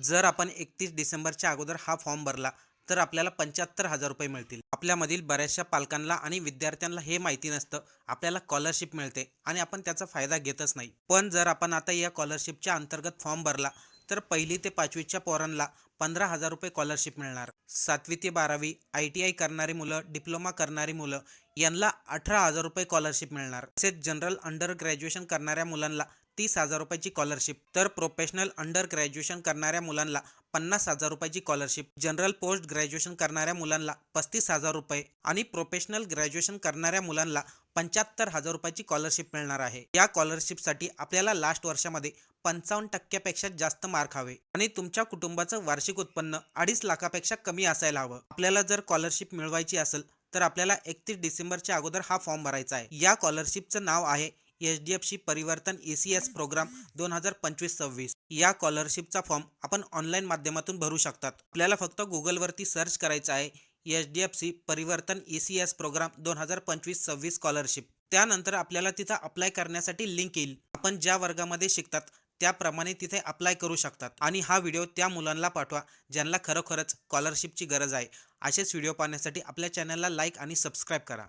जर आपण 31 डिसेंबरच्या अगोदर हा फॉर्म भरला तर आपल्याला 75,000 रुपये मिळतील. आपल्यामधील बऱ्याचशा पालकांना आणि विद्यार्थ्यांना हे माहिती नसतं आपल्याला स्कॉलरशिप मिळते आणि आपण त्याचा फायदा घेतच नाही. पण जर आपण आता या स्कॉलरशिपच्या अंतर्गत फॉर्म भरला तर 1ली ते 5वीच्या पोरांना 15,000 रुपये स्कॉलरशिप मिळणार. 7वी ते 12वी ITI करणारी मुलं, डिप्लोमा करणारी मुलं यांना 18,000 रुपये स्कॉलरशिप मिळणार. तसेच जनरल अंडर ग्रॅज्युएशन करणाऱ्या मुलांना 30,000 रुपयाची स्कॉलरशिप, तर प्रोफेशनल अंडर ग्रॅज्युएशन करणाऱ्या मुलांना 50,000 रुपयाची स्कॉलरशिप, जनरल पोस्ट ग्रॅज्युएशन करणाऱ्या मुलांना 35,000 रुपये आणि प्रोफेशनल ग्रॅज्युएशन करणाऱ्या मुलांना 75,000 रुपयाची स्कॉलरशिप मिळणार आहे. या स्कॉलरशिपसाठी आपल्याला लास्ट वर्षामध्ये 55% जास्त मार्क हवे आणि तुमच्या कुटुंबाचं वार्षिक उत्पन्न 2.5 लाखापेक्षा कमी असायला हवं. आपल्याला जर स्कॉलरशिप मिळवायची असेल तर आपल्याला 31 डिसेंबरच्या अगोदर हा फॉर्म भरायचा आहे. या स्कॉलरशिपचं नाव आहे HDFC परिवर्तन ECS प्रोग्राम 2025-26. या स्कॉलरशिपचा फॉर्म आपण ऑनलाईन माध्यमातून भरू शकतात. आपल्याला फक्त गुगलवरती सर्च करायचं आहे HDFC परिवर्तन ECS प्रोग्राम 2025-26 स्कॉलरशिप. त्यानंतर आपल्याला तिथं अप्लाय करण्यासाठी लिंक येईल. आपण ज्या वर्गामध्ये शिकतात त्याप्रमाणे तिथे अप्लाय करू शकतात आणि हा व्हिडिओ त्या मुलांना पाठवा ज्यांना खरोखरच स्कॉलरशिपची गरज आहे. असेच व्हिडिओ पाहण्यासाठी आपल्या चॅनलला लाईक आणि सबस्क्राईब करा.